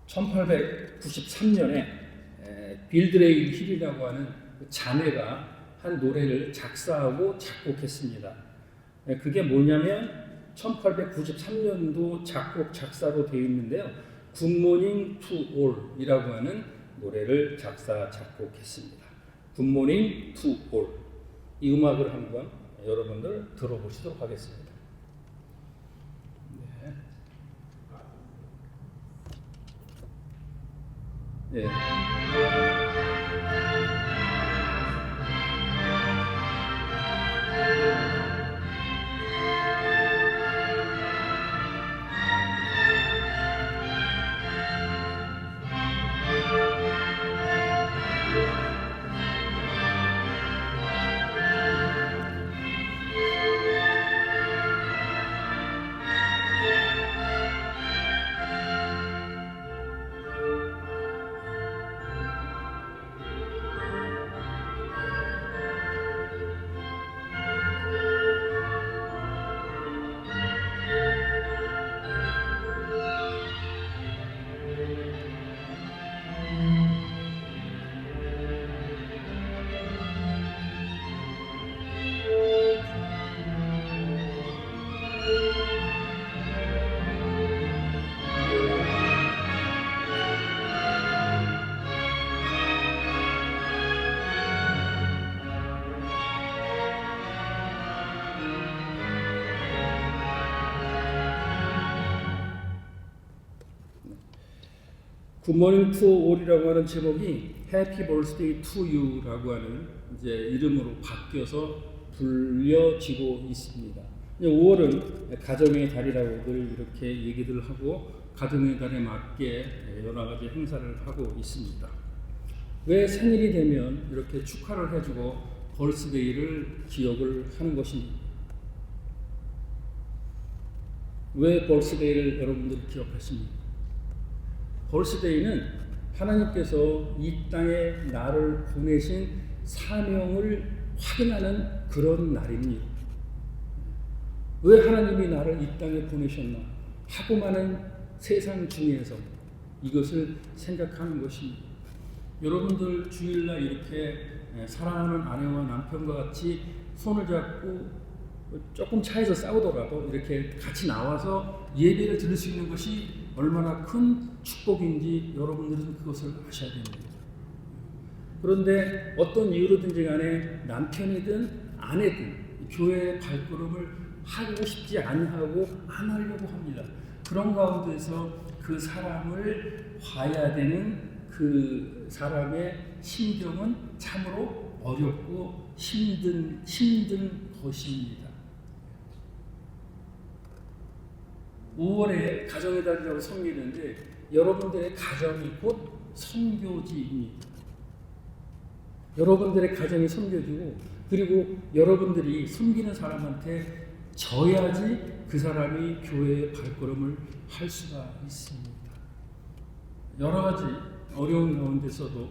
1893년에 빌드레이 힐이라고 하는 자매가 한 노래를 작사하고 작곡했습니다. 그게 뭐냐면 1893년도 작곡 작사로 되어 있는데요. 굿모닝 투 올이라고 하는 노래를 작사 작곡했습니다. 굿모닝 투 올. 이 음악을 한번 여러분들 들어보시도록 하겠습니다. 네. 네. 굿모닝 투 올이라고 하는 제목이 해피 벌스데이 투 유라고 하는 이제 이름으로 바뀌어서 불려지고 있습니다. 5월은 가정의 달이라고 늘 이렇게 얘기들 하고 가정의 달에 맞게 여러 가지 행사를 하고 있습니다. 왜 생일이 되면 이렇게 축하를 해주고 벌스데이를 기억을 하는 것입니다. 왜 벌스데이를 여러분들이 기억하십니까? 벌스데이는 하나님께서 이 땅에 나를 보내신 사명을 확인하는 그런 날입니다. 왜 하나님이 나를 이 땅에 보내셨나 하고 많은 세상 중에서 이것을 생각하는 것입니다. 여러분들 주일날 이렇게 사랑하는 아내와 남편과 같이 손을 잡고 조금 차에서 싸우더라도 이렇게 같이 나와서 예배를 드릴 수 있는 것이 얼마나 큰 축복인지 여러분들은 그것을 아셔야 됩니다. 그런데 어떤 이유로든지 간에 남편이든 아내든 교회의 발걸음을 하고 싶지 않고 안 하려고 합니다. 그런 가운데서 그 사람을 봐야 되는 그 사람의 심정은 참으로 어렵고 힘든 것입니다. 5월에 가정의 달이라고 섬기는데 여러분들의 가정이 곧 선교지입니다. 여러분들의 가정이 선교지고 그리고 여러분들이 섬기는 사람한테 져야지 그 사람이 교회의 발걸음을 할 수가 있습니다. 여러 가지 어려운 가운데서도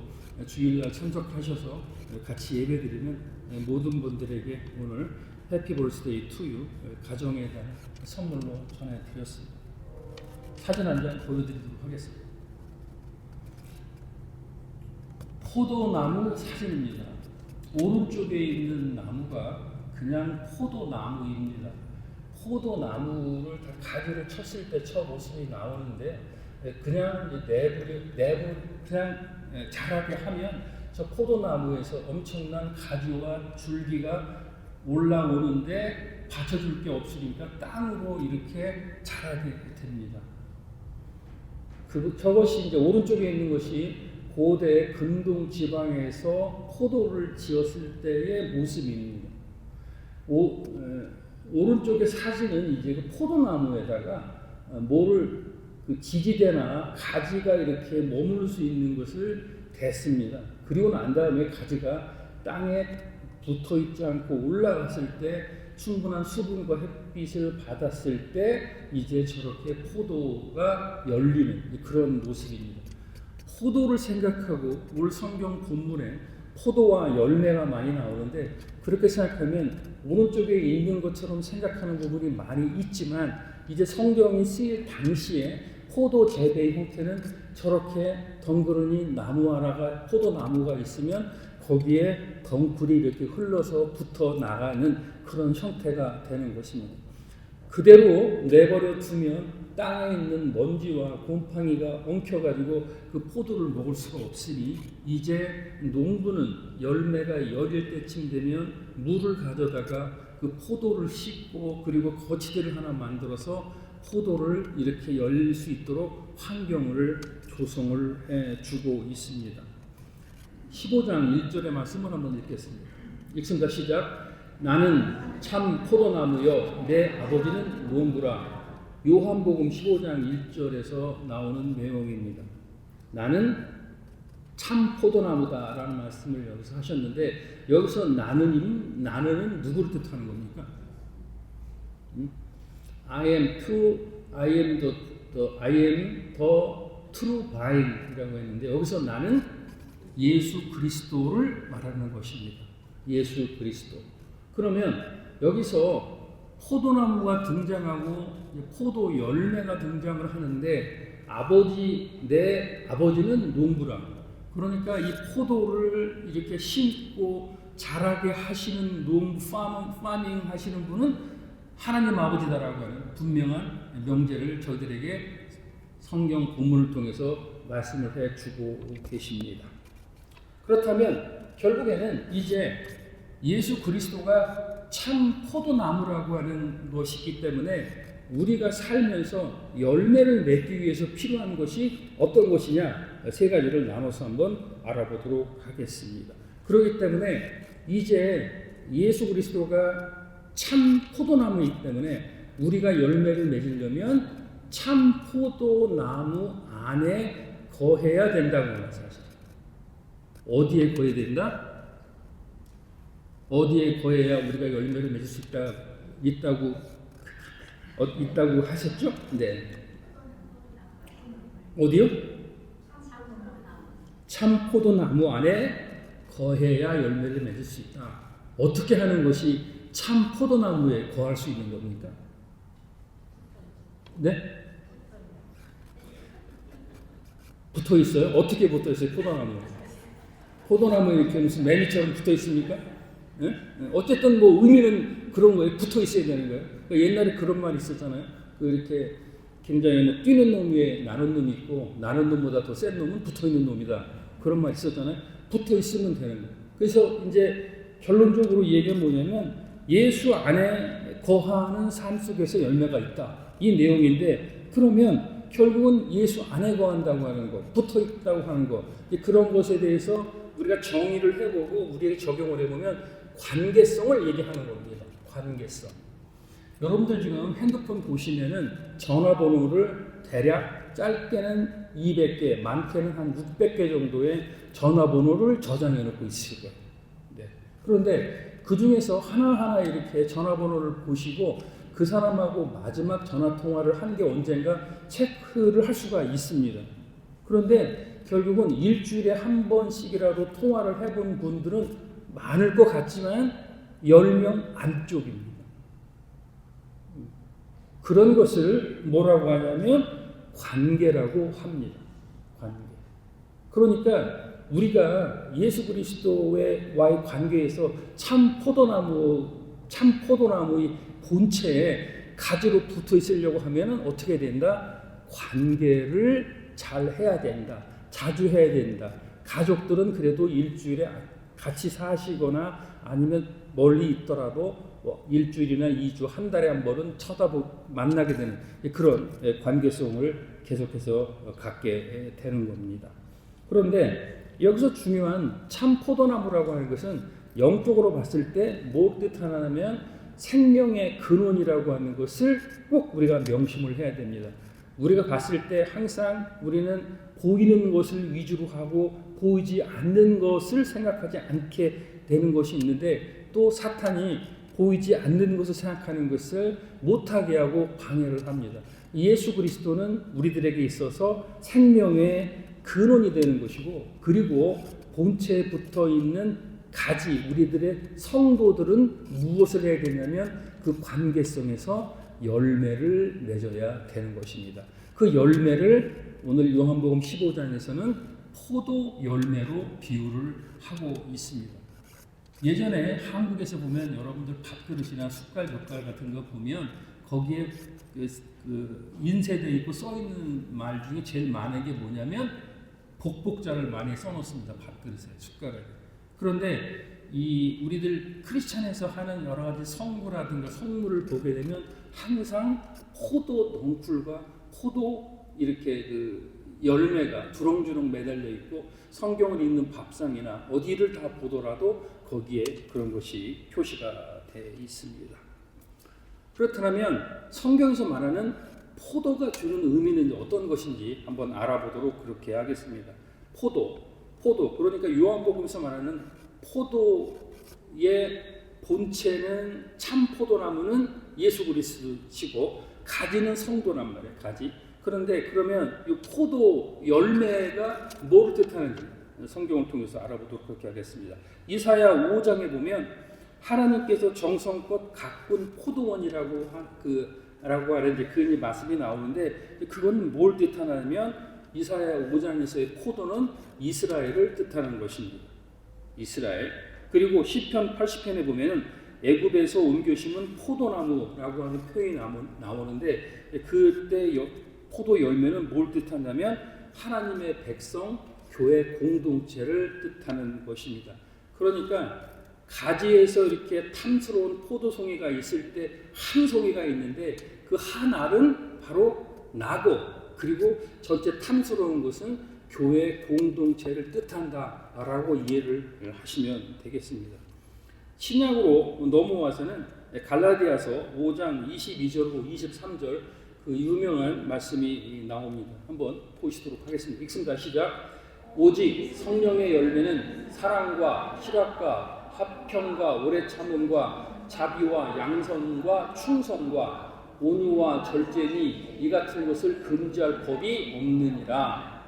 주일날 참석하셔서 같이 예배드리는 모든 분들에게 오늘 해피 벌스데이 투 유 가정의 달 선물로 전해드렸습니다. 사진 한 장 보여드리도록 하겠습니다. 포도나무 사진입니다. 오른쪽에 있는 나무가 그냥 포도나무입니다. 포도나무를 다 가지를 쳤을 때 저 모습이 나오는데 그냥 내부 그냥 자라게 하면 저 포도나무에서 엄청난 가지와 줄기가 올라오는데 받쳐줄 게 없으니까 땅으로 이렇게 자라게 됩니다. 저것이 이제 오른쪽에 있는 것이 고대 근동 지방에서 포도를 지었을 때의 모습입니다. 오른쪽의 사진은 이제 그 포도나무에다가 뭐를 그 지지대나 가지가 이렇게 머물 수 있는 것을 댔습니다. 그리고 난 다음에 가지가 땅에 붙어 있지 않고 올라갔을 때 충분한 수분과 햇빛을 받았을 때 이제 저렇게 포도가 열리는 그런 모습입니다. 포도를 생각하고 올 성경 본문에 포도와 열매가 많이 나오는데 그렇게 생각하면 오른쪽에 있는 것처럼 생각하는 부분이 많이 있지만 이제 성경이 쓰일 당시에 포도 재배의 형태는 저렇게 덩그러니 나무 하나가 포도나무가 있으면 거기에 덩굴이 이렇게 흘러서 붙어 나가는 그런 형태가 되는 것입니다. 그대로 내버려 두면 땅에 있는 먼지와 곰팡이가 엉켜가지고 그 포도를 먹을 수가 없으니 이제 농부는 열매가 열릴 때쯤 되면 물을 가져다가 그 포도를 씻고 그리고 거치대를 하나 만들어서 포도를 이렇게 열릴 수 있도록 환경을 조성을 해주고 있습니다. 15장 1절의 말씀을 한번 읽겠습니다. 읽습니다. 시작. 나는 참 포도나무여 내 아버지는 농부라. 요한복음 15장 1절에서 나오는 내용입니다. 나는 참 포도나무다라는 말씀을 여기서 하셨는데 여기서 나는은 누구를 뜻하는 겁니까? I am the true vine이라고 했는데 여기서 나는 예수 그리스도를 말하는 것입니다. 예수 그리스도. 그러면 여기서 포도나무가 등장하고 포도 열매가 등장을 하는데 내 아버지는 농부라. 그러니까 이 포도를 이렇게 심고 자라게 하시는 농부 파밍 하시는 분은 하나님 아버지다라고 하는 분명한 명제를 저희들에게 성경 본문을 통해서 말씀을 해주고 계십니다. 그렇다면 결국에는 이제 예수 그리스도가 참 포도나무라고 하는 것이기 때문에 우리가 살면서 열매를 맺기 위해서 필요한 것이 어떤 것이냐 세 가지를 나눠서 한번 알아보도록 하겠습니다. 그렇기 때문에 이제 예수 그리스도가 참 포도나무이기 때문에 우리가 열매를 맺으려면 참 포도나무 안에 거해야 된다고 하는 사실. 어디에 거해야 된다? 어디에 거해야 우리가 열매를 맺을 수 있다고 하셨죠? 네. 어디요? 참 포도나무 안에 거해야 열매를 맺을 수 있다. 어떻게 하는 것이 참 포도나무에 거할 수 있는 겁니까? 네? 붙어 있어요? 어떻게 붙어 있어요? 포도나무에 이렇게 무슨 매미처럼 붙어 있습니까? 네? 어쨌든 뭐 의미는 그런 거예요. 붙어 있어야 되는 거예요. 그러니까 옛날에 그런 말이 있었잖아요. 이렇게 굉장히 뭐 뛰는 놈 위에 나는 놈이 있고 나는 놈보다 더 센 놈은 붙어 있는 놈이다. 그런 말이 있었잖아요. 붙어 있으면 되는 거예요. 그래서 이제 결론적으로 얘기는 뭐냐면 예수 안에 거하는 삶 속에서 열매가 있다. 이 내용인데 그러면 결국은 예수 안에 거한다고 하는 것, 붙어 있다고 하는 것, 그런 것에 대해서 우리가 정의를 해보고 우리에게 적용을 해보면 관계성을 얘기하는 겁니다. 관계성. 여러분들 지금 핸드폰 보시면은 전화번호를 대략 짧게는 200개, 많게는 한 600개 정도의 전화번호를 저장해 놓고 있을 거예요. 네. 그런데 그 중에서 하나하나 이렇게 전화번호를 보시고 그 사람하고 마지막 전화 통화를 한 게 언젠가 체크를 할 수가 있습니다. 그런데 결국은 일주일에 한 번씩이라도 통화를 해본 분들은 많을 것 같지만 10명 안쪽입니다. 그런 것을 뭐라고 하냐면 관계라고 합니다. 관계. 그러니까 우리가 예수 그리스도와의 관계에서 참 포도나무의 본체에 가지로 붙어 있으려고 하면 어떻게 된다? 관계를 잘 해야 된다. 자주 해야 된다. 가족들은 그래도 일주일에 같이 사시거나 아니면 멀리 있더라도 일주일이나 2주, 한 달에 한 번은 만나게 되는 그런 관계성을 계속해서 갖게 되는 겁니다. 그런데 여기서 중요한 참 포도나무라고 하는 것은 영적으로 봤을 때 뭘 뜻하냐면 생명의 근원이라고 하는 것을 꼭 우리가 명심을 해야 됩니다. 우리가 봤을 때 항상 우리는 보이는 것을 위주로 하고 보이지 않는 것을 생각하지 않게 되는 것이 있는데 또 사탄이 보이지 않는 것을 생각하는 것을 못하게 하고 방해를 합니다. 예수 그리스도는 우리들에게 있어서 생명의 근원이 되는 것이고 그리고 본체에 붙어 있는 가지 우리들의 성도들은 무엇을 해야 되냐면 그 관계성에서 열매를 맺어야 되는 것입니다. 그 열매를 오늘 요한복음 15장에서는 포도 열매로 비유를 하고 있습니다. 예전에 한국에서 보면 여러분들 밥그릇이나 숟갈 젓갈 같은 거 보면 거기에 그 인쇄되어 있고 써 있는 말 중에 제일 많은 게 뭐냐면 복복자를 많이 써놓습니다. 밥그릇에 숟가락에. 그런데 이 우리들 크리스찬에서 하는 여러 가지 성구라든가 성물을 보게 되면 항상 포도 덩쿨과 포도 이렇게 그 열매가 주렁주렁 매달려 있고 성경을 읽는 밥상이나 어디를 다 보더라도 거기에 그런 것이 표시가 되어 있습니다. 그렇다면 성경에서 말하는 포도가 주는 의미는 어떤 것인지 한번 알아보도록 그렇게 하겠습니다. 포도. 그러니까 요한복음에서 말하는 포도의 본체는 참 포도나무는 예수 그리스도시고 가지는 성도란 말이에요. 가지. 그런데 그러면 이 포도 열매가 뭐를 뜻하는지 성경을 통해서 알아보도록 그렇게 하겠습니다. 이사야 5장에 보면 하나님께서 정성껏 가꾼 포도원이라고 라고 하는 이제 그 말씀이 나오는데 그건 뭘 뜻하냐면 이사야 5장에서의 포도는 이스라엘을 뜻하는 것입니다. 이스라엘. 그리고 시편 80편에 보면은 애굽에서 옮겨 심은 포도나무라고 하는 표현이 나오는데 그때 포도 열매는 뭘 뜻한다면 하나님의 백성, 교회 공동체를 뜻하는 것입니다. 그러니까 가지에서 이렇게 탐스러운 포도송이가 있을 때 한 송이가 있는데 그 한 알은 바로 나고 그리고 전체 탐스러운 것은 교회 공동체를 뜻한다라고 이해를 하시면 되겠습니다. 신약으로 넘어와서는 갈라디아서 5장 22절로 23절 그 유명한 말씀이 나옵니다. 한번 보시도록 하겠습니다. 읽습니다. 시작. 오직 성령의 열매는 사랑과 희락과 화평과 오래 참음과 자비와 양선과 충성과 온유와 절제니 이 같은 것을 금지할 법이 없느니라.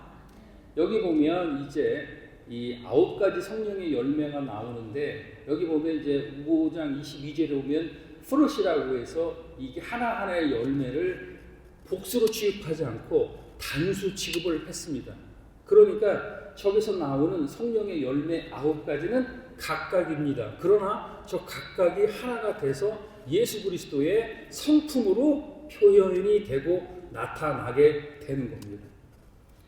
여기 보면 이제 이 9가지 성령의 열매가 나오는데 여기 보면 이제 5장 22절에 보면 프롯이라고 해서 이게 하나하나의 열매를 복수로 취급하지 않고 단수 취급을 했습니다. 그러니까 저기서 나오는 성령의 열매 9가지는 각각입니다. 그러나 저 각각이 하나가 돼서 예수 그리스도의 성품으로 표현이 되고 나타나게 되는 겁니다.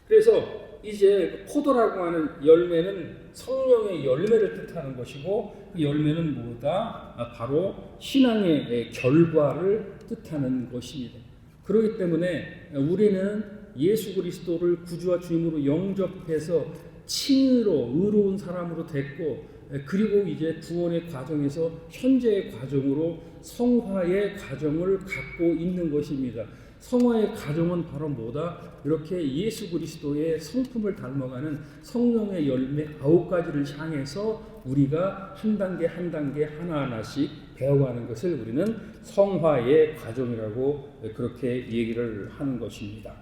그래서 이제 포도라고 하는 열매는 성령의 열매를 뜻하는 것이고 그 열매는 뭐다? 바로 신앙의 결과를 뜻하는 것입니다. 그렇기 때문에 우리는 예수 그리스도를 구주와 주님으로 영접해서 칭의로 의로운 사람으로 됐고 그리고 이제 구원의 과정에서 현재의 과정으로 성화의 과정을 갖고 있는 것입니다. 성화의 과정은 바로 뭐다? 이렇게 예수 그리스도의 성품을 닮아가는 성령의 열매 9가지를 향해서 우리가 한 단계 한 단계 하나하나씩 배워가는 것을 우리는 성화의 과정이라고 그렇게 얘기를 하는 것입니다.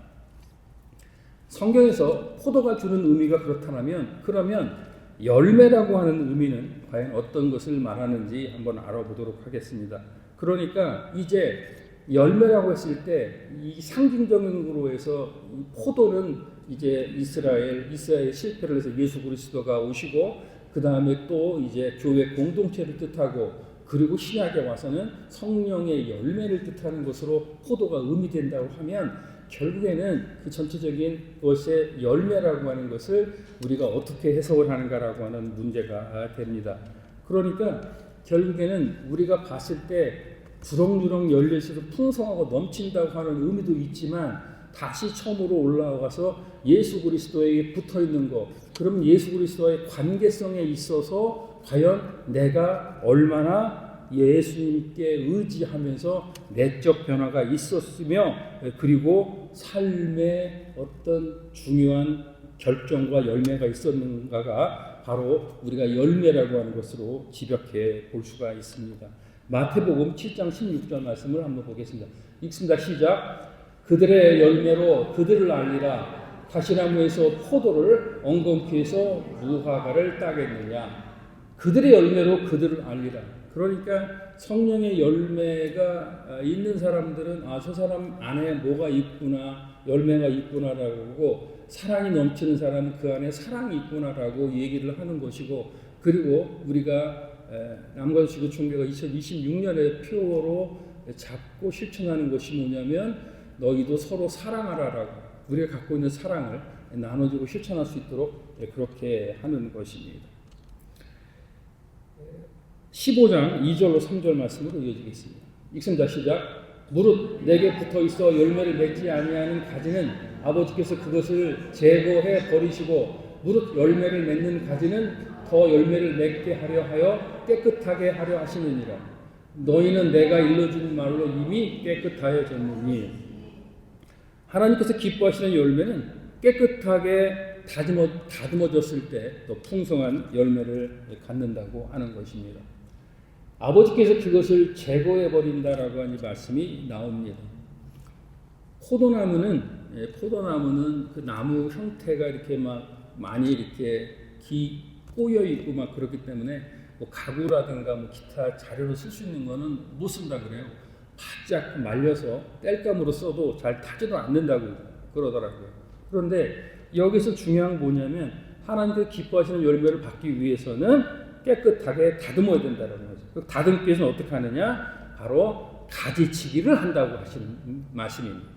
성경에서 포도가 주는 의미가 그렇다면 그러면 열매라고 하는 의미는 과연 어떤 것을 말하는지 한번 알아보도록 하겠습니다. 그러니까 이제 열매라고 했을 때 이 상징적으로 해서 포도는 이제 이스라엘 실패를 해서 예수 그리스도가 오시고 그 다음에 또 이제 교회 공동체를 뜻하고 그리고 신약에 와서는 성령의 열매를 뜻하는 것으로 포도가 의미된다고 하면 결국에는 그 전체적인 것의 열매라고 하는 것을 우리가 어떻게 해석을 하는가라고 하는 문제가 됩니다. 그러니까 결국에는 우리가 봤을 때 주렁주렁 열려있어서 풍성하고 넘친다고 하는 의미도 있지만 다시 처음으로 올라가서 예수 그리스도에게 붙어있는 것 그럼 예수 그리스도와의 관계성에 있어서 과연 내가 얼마나 예수님께 의지하면서 내적 변화가 있었으며 그리고 삶의 어떤 중요한 결정과 열매가 있었는가가 바로 우리가 열매라고 하는 것으로 지적해 볼 수가 있습니다. 마태복음 7장 16절 말씀을 한번 보겠습니다. 읽습니다. 시작. 그들의 열매로 그들을 알리라. 가시나무에서 포도를 엉겅퀴에서 무화과를 따겠느냐. 그들의 열매로 그들을 알리라. 그러니까 성령의 열매가 있는 사람들은 저 사람 안에 뭐가 있구나, 열매가 있구나라고 하고, 사랑이 넘치는 사람은 그 안에 사랑이 있구나라고 얘기를 하는 것이고, 그리고 우리가 남가주 지구총회가 2026년의 표어로 잡고 실천하는 것이 뭐냐면 너희도 서로 사랑하라라고, 우리가 갖고 있는 사랑을 나눠주고 실천할 수 있도록 그렇게 하는 것입니다. 15장 2절로 3절 말씀으로 이어지겠습니다. 읽습니다. 시작. 무릇 내게 붙어 있어 열매를 맺지 아니하는 가지는 아버지께서 그것을 제거해 버리시고, 무릇 열매를 맺는 가지는 더 열매를 맺게 하려 하여 깨끗하게 하려 하시느니라. 너희는 내가 일러준 말로 이미 깨끗하여졌느니. 하나님께서 기뻐하시는 열매는 깨끗하게 다듬어졌을 때 또 풍성한 열매를 갖는다고 하는 것입니다. 아버지께서 그것을 제거해 버린다라고 하는 말씀이 나옵니다. 포도나무는 그 나무 형태가 이렇게 막 많이 이렇게 꼬여 있고 막 그렇기 때문에 뭐 가구라든가 뭐 기타 자료로 쓸 수 있는 거는 못 쓴다 그래요. 바짝 말려서 땔감으로 써도 잘 타지도 않는다고 그러더라고요. 그런데 여기서 중요한 건 뭐냐면 하나님께서 기뻐하시는 열매를 받기 위해서는 깨끗하게 다듬어야 된다는 거죠. 그 다듬기 위해서는 어떻게 하느냐? 바로 가지치기를 한다고 하시는 말씀입니다.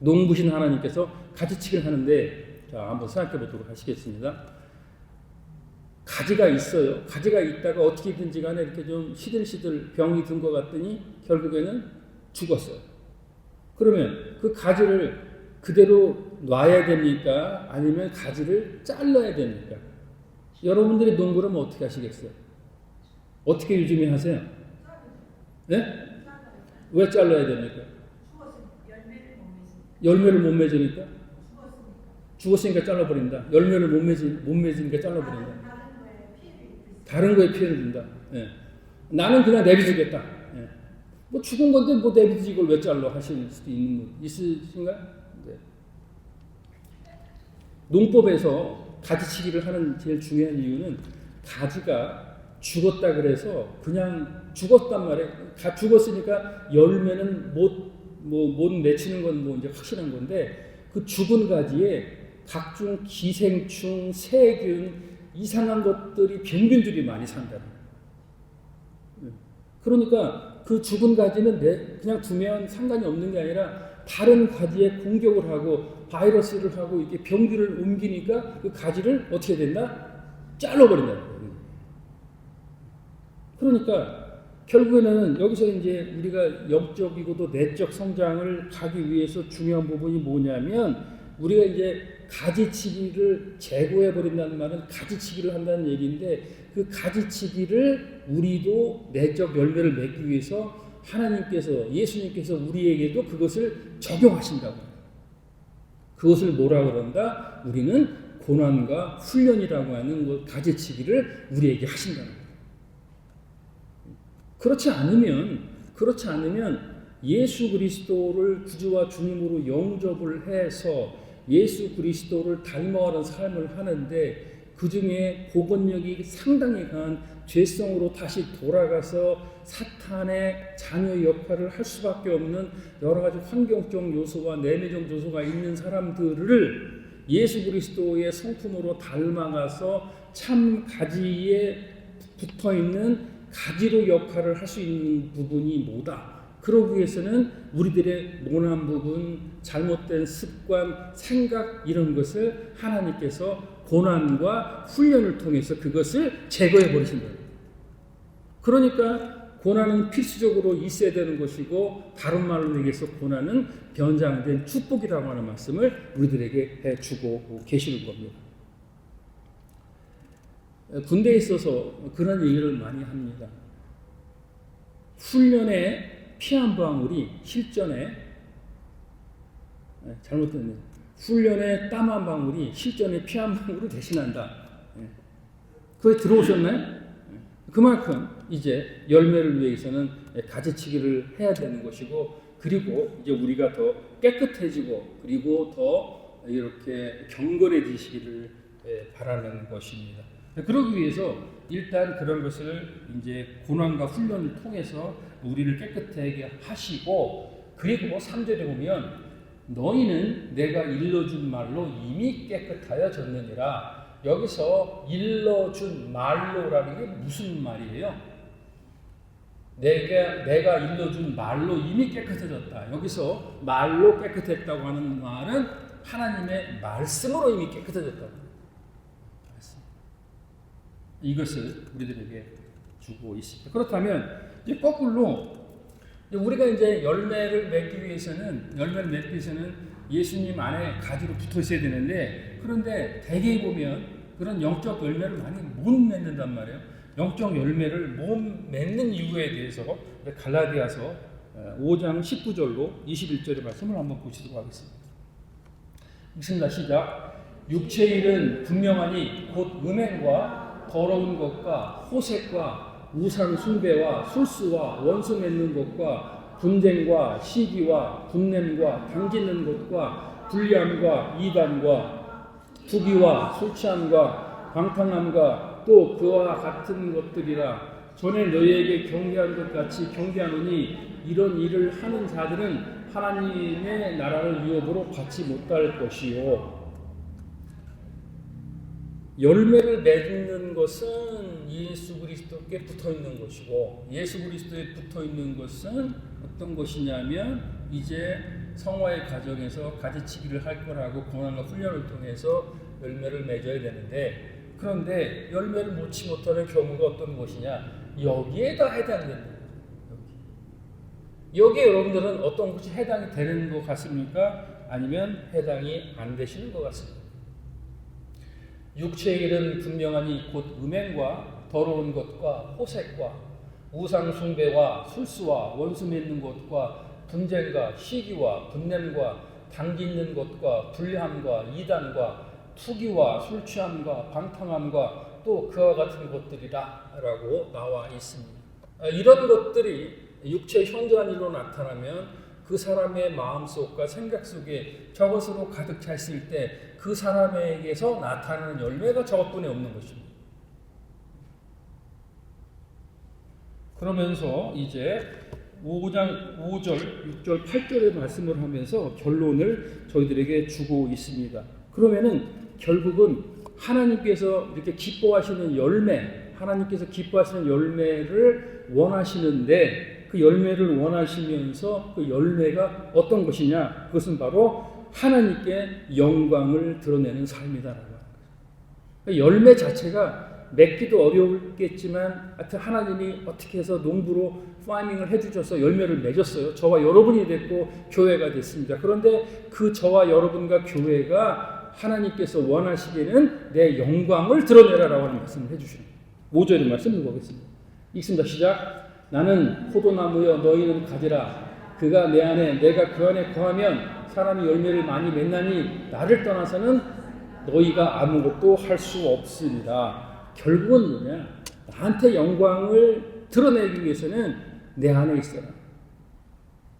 농부신 하나님께서 가지치기를 하는데, 자, 한번 생각해 보도록 하시겠습니다. 가지가 있어요. 가지가 있다가 어떻게든지 간에 이렇게 좀 시들시들 병이 든 것 같더니 결국에는 죽었어요. 그러면 그 가지를 그대로 놔야 됩니까? 아니면 가지를 잘라야 됩니까? 여러분들이 농부라면 어떻게 하시겠어요? 어떻게 요즘에 하세요? 네? 왜 잘라야 됩니까? 열매를 못 맺으니까? 죽었으니까 잘라버린다. 열매를 못 맺으니까 잘라버린다. 다른 거에 피해를 준다. 예. 나는 그냥 내비두겠다. 예. 뭐 죽은 건데 뭐 내비두지 이걸 왜 잘라 하실 수도 있는 분 있으신가요? 네. 농법에서 가지치기를 하는 제일 중요한 이유는 가지가 죽었다 그래서 그냥 죽었단 말이에요. 죽었으니까 열매는 못 맺히는 건 뭐 이제 확실한 건데, 그 죽은 가지에 각종 기생충, 세균, 이상한 것들이 병균들이 많이 산다는 거예요. 그러니까 그 죽은 가지는 그냥 두면 상관이 없는 게 아니라 다른 가지에 공격을 하고 바이러스를 하고 이렇게 병균을 옮기니까 그 가지를 어떻게 된다? 잘라버린다는 거예요. 그러니까 결국에는 여기서 이제 우리가 영적이고도 내적 성장을 가기 위해서 중요한 부분이 뭐냐면, 우리가 이제 가지치기를 제거해 버린다는 말은 가지치기를 한다는 얘기인데, 그 가지치기를 우리도 내적 열매를 맺기 위해서 하나님께서, 예수님께서 우리에게도 그것을 적용하신다고. 그것을 뭐라 그런다? 우리는 고난과 훈련이라고 하는 그 가지치기를 우리에게 하신다는 거예요. 그렇지 않으면 예수 그리스도를 구주와 주님으로 영접을 해서 예수 그리스도를 닮아가는 삶을 하는데, 그 중에 복원력이 상당히 강한 죄성으로 다시 돌아가서 사탄의 자녀 역할을 할 수밖에 없는 여러 가지 환경적 요소와 내면적 요소가 있는 사람들을 예수 그리스도의 성품으로 닮아가서 참 가지에 붙어있는 가지로 역할을 할 수 있는 부분이 뭐다? 그러기 위해서는 우리들의 모난 부분, 잘못된 습관, 생각 이런 것을 하나님께서 고난과 훈련을 통해서 그것을 제거해 버리신다. 그러니까 고난은 필수적으로 있어야 되는 것이고, 다른 말로 얘기해서 고난은 변장된 축복이라고 하는 말씀을 우리들에게 해주고 계시는 겁니다. 군대에 있어서 그런 얘기를 많이 합니다. 훈련의 피 한 방울이 실전에, 잘못됐네요. 훈련의 땀 한 방울이 실전에 피 한 방울을 대신한다. 그게 들어오셨나요? 그만큼 이제 열매를 위해서는 가지치기를 해야 되는 것이고, 그리고 이제 우리가 더 깨끗해지고 그리고 더 이렇게 경건해지시기를 바라는 것입니다. 그러기 위해서 일단 그런 것을 이제 고난과 훈련을 통해서 우리를 깨끗하게 하시고, 그리고 3절에 보면 너희는 내가 일러준 말로 이미 깨끗하여졌느니라. 여기서 일러준 말로라는 게 무슨 말이에요? 내가 일러준 말로 이미 깨끗해졌다. 여기서 말로 깨끗했다고 하는 말은 하나님의 말씀으로 이미 깨끗해졌다. 이것을 우리들에게 주고 있습니다. 그렇다면 이제 거꾸로 우리가 이제 열매를 맺기 위해서는 예수님 안에 가지로 붙어 있어야 되는데, 그런데 대개 보면 그런 영적 열매를 많이 못 맺는단 말이에요. 영적 열매를 못 맺는 이유에 대해서 갈라디아서 5장 19절로 21절의 말씀을 한번 보시도록 하겠습니다. 읽습니다. 시작. 육체의 일은 분명하니 곧 음행과 더러운 것과 호색과 우상 숭배와 술수와 원수 맺는 것과 분쟁과 시기와 분냄과 당짓는 것과 불리함과 이단과 투기와 술 취함과 방탕함과 또 그와 같은 것들이라. 전에 너희에게 경계한 것 같이 경계하노니 이런 일을 하는 자들은 하나님의 나라를 유업으로 받지 못할 것이요. 열매를 맺는 것은 예수 그리스도께 붙어 있는 것이고, 예수 그리스도에 붙어 있는 것은 어떤 것이냐면 이제 성화의 과정에서 가지치기를 할 거라고 고난과 훈련을 통해서 열매를 맺어야 되는데, 그런데 열매를 맺지 못하는 경우가 어떤 것이냐? 여기에다 해당된다. 여기에 여러분들은 어떤 것이 해당이 되는 것 같습니까? 아니면 해당이 안 되시는 것 같습니까? 육체의 일은 분명하니 곧 음행과 더러운 것과 호색과 우상 숭배와 술수와 원수 맺는 것과 분쟁과 시기와 분냄과 당짓는 것과 불리함과 이단과 투기와 술 취함과 방탕함과 또 그와 같은 것들이라 라고 나와 있습니다. 이런 것들이 육체의 현저한 일로 나타나면 그 사람의 마음속과 생각 속에 저것으로 가득 찼을 때 그 사람에게서 나타나는 열매가 저것뿐이 없는 것입니다. 그러면서 이제 5장 5절, 6절, 8절의 말씀을 하면서 결론을 저희들에게 주고 있습니다. 그러면은 결국은 하나님께서 이렇게 기뻐하시는 열매, 하나님께서 기뻐하시는 열매를 원하시는데, 그 열매를 원하시면서 그 열매가 어떤 것이냐? 그것은 바로 하나님께 영광을 드러내는 삶이다라고 합니다. 열매 자체가 맺기도 어렵겠지만 하여튼 하나님이 어떻게 해서 농부로 파밍을 해주셔서 열매를 맺었어요. 저와 여러분이 됐고 교회가 됐습니다. 그런데 그 저와 여러분과 교회가 하나님께서 원하시기에는 내 영광을 드러내라라고 하는 말씀을 해주시는 거예요. 5절의 말씀 읽어보겠습니다. 읽습니다. 시작. 나는 포도나무여 너희는 가지라. 그가 내 안에 내가 그 안에 거하면 사람이 열매를 많이 맺나니 나를 떠나서는 너희가 아무것도 할 수 없으리라. 결국은 뭐냐? 나한테 영광을 드러내기 위해서는 내 안에 있어라.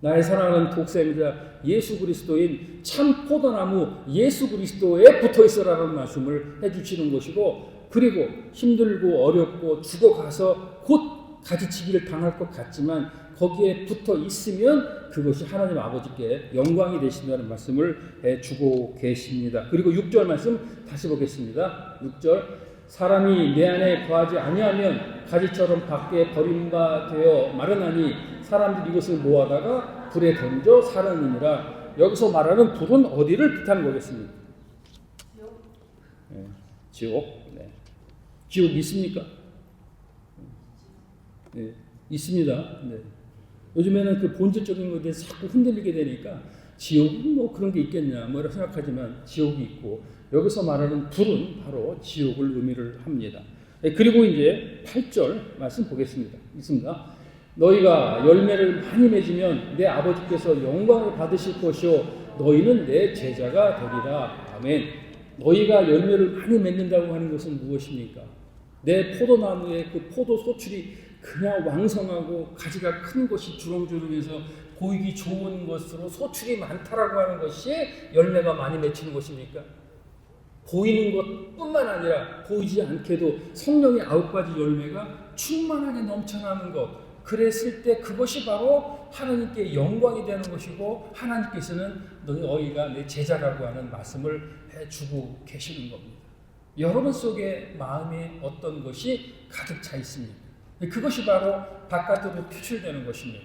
나의 사랑하는 독생자 예수 그리스도인 참 포도나무 예수 그리스도에 붙어 있어라는 말씀을 해주시는 것이고, 그리고 힘들고 어렵고 죽어가서 곧 가지치기를 당할 것 같지만 거기에 붙어 있으면 그것이 하나님 아버지께 영광이 되신다는 말씀을 해주고 계십니다. 그리고 6절 말씀 다시 보겠습니다. 6절. 사람이 내 안에 거하지 아니하면 가지처럼 밖에 버림받되어 마르나니 사람들이 이것을 모아다가 불에 던져 사르느니라. 여기서 말하는 불은 어디를 뜻하는 거겠습니까? 네, 지옥. 네. 지옥 있습니까? 네, 있습니다. 네. 요즘에는 그 본질적인 것에 대해서 자꾸 흔들리게 되니까 지옥은 뭐 그런 게 있겠냐 뭐라 생각하지만 지옥이 있고, 여기서 말하는 불은 바로 지옥을 의미를 합니다. 네, 그리고 이제 8절 말씀 보겠습니다. 있습니다. 너희가 열매를 많이 맺으면 내 아버지께서 영광을 받으실 것이요 너희는 내 제자가 되리라. 아멘. 너희가 열매를 많이 맺는다고 하는 것은 무엇입니까? 내 포도나무의 그 포도 소출이 그냥 왕성하고 가지가 큰 것이 주렁주렁해서 보이기 좋은 것으로 소출이 많다라고 하는 것이 열매가 많이 맺히는 것입니까? 보이는 것뿐만 아니라 보이지 않게도 성령의 9가지 열매가 충만하게 넘쳐나는 것. 그랬을 때 그것이 바로 하나님께 영광이 되는 것이고 하나님께서는 너희가 내 제자라고 하는 말씀을 해주고 계시는 겁니다. 여러분 속에 마음에 어떤 것이 가득 차 있습니다. 그것이 바로 바깥으로 표출되는 것입니다.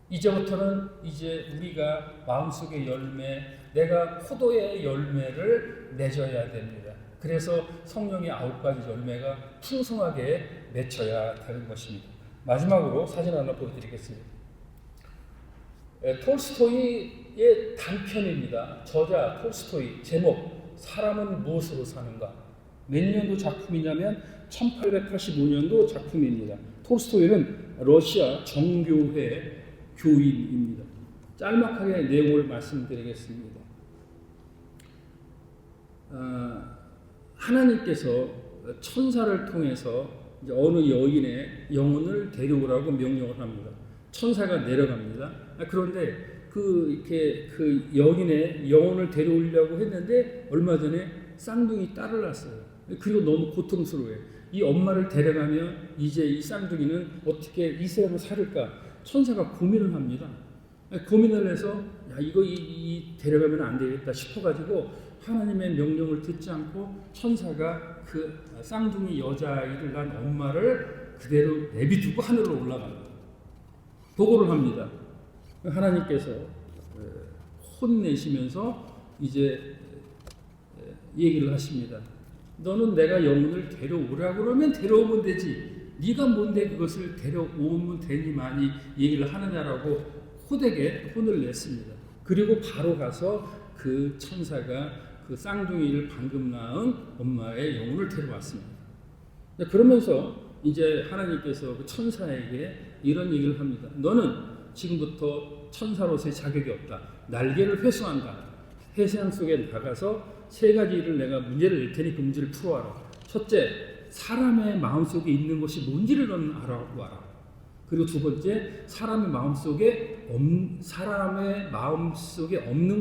이제부터는 이제 우리가 마음속의 열매, 내가 포도의 열매를 맺어야 됩니다. 그래서 성령의 9가지 열매가 풍성하게 맺혀야 되는 것입니다. 마지막으로 사진 하나 보여드리겠습니다. 톨스토이의 단편입니다. 저자 톨스토이, 제목 사람은 무엇으로 사는가. 몇 년도 작품이냐면 1885년도 작품입니다. 톨스토이는 러시아 정교회 교인입니다. 짤막하게 내용을 말씀드리겠습니다. 하나님께서 천사를 통해서 어느 여인의 영혼을 데려오라고 명령을 합니다. 천사가 내려갑니다. 그런데 그 여인의 영혼을 데려오려고 했는데 얼마 전에 쌍둥이 딸을 낳았어요. 그리고 너무 고통스러워요. 이 엄마를 데려가면 이제 이 쌍둥이는 어떻게 이 세상을 살을까? 천사가 고민을 합니다. 고민을 해서 이거 데려가면 안 되겠다 싶어가지고 하나님의 명령을 듣지 않고 천사가 그 쌍둥이 여자아이를 낳은 엄마를 그대로 내비두고 하늘로 올라갑니다. 보고를 합니다. 하나님께서 혼내시면서 이제 얘기를 하십니다. 너는 내가 영혼을 데려오라 그러면 데려오면 되지. 네가 뭔데 그것을 데려오면 되니만이 얘기를 하느냐라고 호되게 혼을 냈습니다. 그리고 바로 가서 그 천사가 그 쌍둥이를 방금 낳은 엄마의 영혼을 데려왔습니다. 그러면서 이제 하나님께서 그 천사에게 이런 얘기를 합니다. 너는 지금부터 천사로서의 자격이 없다. 날개를 회수한다. 해상 속에 나가서 3가지를 내가 문제를 낼 테니 그 문제를 풀어와라. 첫째, 사람의 마음속에 있는 것이 뭔지를 너는 알아와라. 그리고 두 번째, 사람의 마음속에 없는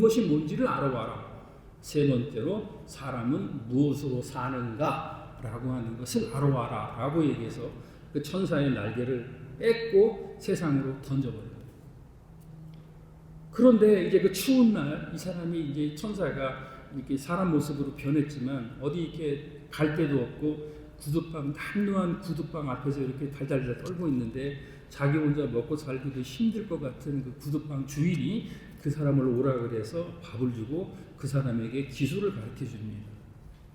것이 뭔지를 알아와라. 세 번째로, 사람은 무엇으로 사는가 라고 하는 것을 알아와라 라고 얘기해서 그 천사의 날개를 뺏고 세상으로 던져버려요. 그런데 이제 그 추운 날 이 사람이 이제 천사가 이렇게 사람 모습으로 변했지만 어디 이렇게 갈 데도 없고 남루한 구두방 앞에서 이렇게 달달달 떨고 있는데 자기 혼자 먹고 살기도 힘들 것 같은 그 구두방 주인이 그 사람을 오라 그래서 밥을 주고 그 사람에게 기술을 가르쳐 줍니다.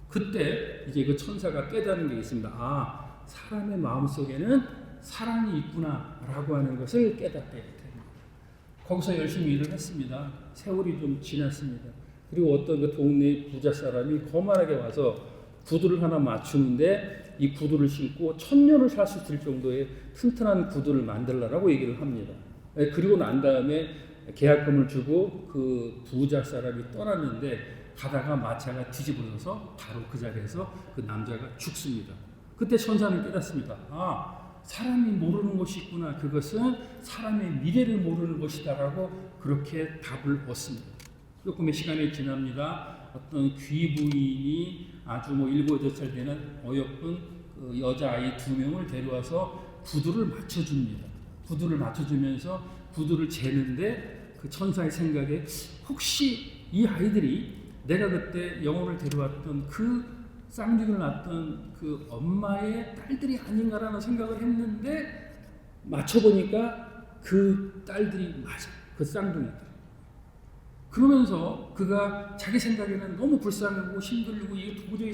그때 이제 그 천사가 깨닫는 게 있습니다. 아, 사람의 마음속에는 사랑이 있구나 라고 하는 것을 깨닫게 됩니다. 거기서 열심히 일을 했습니다. 세월이 좀 지났습니다. 그리고 어떤 그 동네 부자 사람이 거만하게 와서 구두를 하나 맞추는데 이 구두를 신고 1000년을 살 수 있을 정도의 튼튼한 구두를 만들라고 얘기를 합니다. 그리고 난 다음에 계약금을 주고 그 부자 사람이 떠났는데 가다가 마차가 뒤집어져서 바로 그 자리에서 그 남자가 죽습니다. 그때 천사는 깨닫습니다. 아, 사람이 모르는 것이 있구나. 그것은 사람의 미래를 모르는 것이다라고 그렇게 답을 얻습니다. 조금의 시간이 지납니다. 어떤 귀부인이 아주 7, 8살 되는 어여쁜 그 여자아이 2명을 데려와서 구두를 맞춰줍니다. 구두를 맞춰주면서 구두를 재는데 그 천사의 생각에 혹시 이 아이들이 내가 그때 영혼을 데려왔던 그 쌍둥이를 낳았던 그 엄마의 딸들이 아닌가라는 생각을 했는데 맞춰보니까 그 딸들이 맞아. 그 쌍둥이들. 그러면서 그가 자기 생각에는 너무 불쌍하고 힘들고 이게 도저히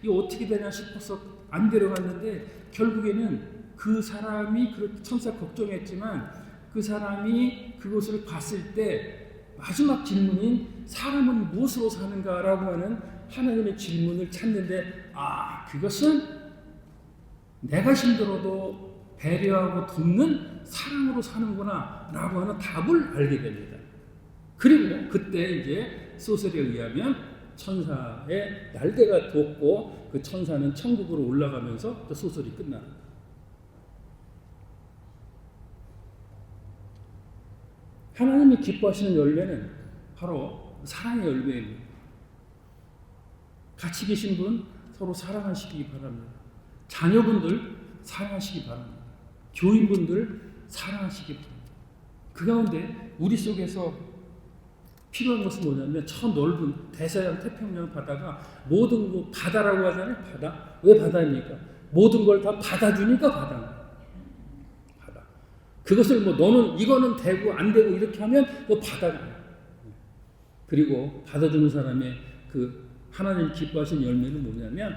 이게 어떻게 되나 싶어서 안 데려갔는데 결국에는 그 사람이 그렇게 천사 걱정했지만 그 사람이 그것을 봤을 때 마지막 질문인 사람은 무엇으로 사는가라고 하는 하나님의 질문을 찾는데 아, 그것은 내가 힘들어도 배려하고 돕는 사랑으로 사는구나 라고 하는 답을 알게 됩니다. 그리고 그때 이제 소설에 의하면 천사의 날개가 돋고 그 천사는 천국으로 올라가면서 또 소설이 끝납니다. 하나님이 기뻐하시는 열매는 바로 사랑의 열매입니다. 같이 계신 분 서로 사랑하시기 바랍니다. 자녀분들 사랑하시기 바랍니다. 교인분들 사랑하시기 바랍니다. 그 가운데 우리 속에서 필요한 것은 뭐냐면 저 넓은 대서양 태평양 바다가 모든 거 바다라고 하잖아요. 바다. 왜 바다입니까? 모든 걸 다 받아주니까 바다입니다. 바다. 그것을 뭐 너는 이거는 되고 안 되고 이렇게 하면 그 바다가. 그리고 받아주는 사람의 그 하나님 기뻐하신 열매는 뭐냐면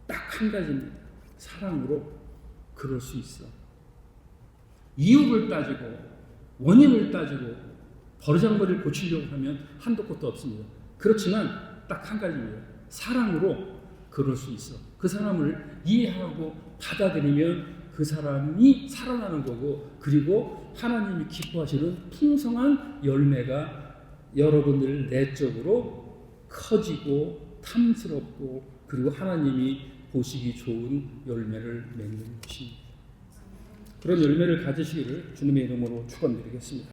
딱 한 가지입니다. 사랑으로 그럴 수 있어. 이유를 따지고 원인을 따지고 버르장머리를 고치려고 하면 한도 끝도 없습니다. 그렇지만 딱 한 가지입니다. 사랑으로 그럴 수 있어. 그 사람을 이해하고 받아들이면 그 사람이 살아나는 거고, 그리고 하나님이 기뻐하시는 풍성한 열매가 여러분들 내적으로 커지고 탐스럽고, 그리고 하나님이 보시기 좋은 열매를 맺는 것입니다. 그런 열매를 가지시기를 주님의 이름으로 축원드리겠습니다.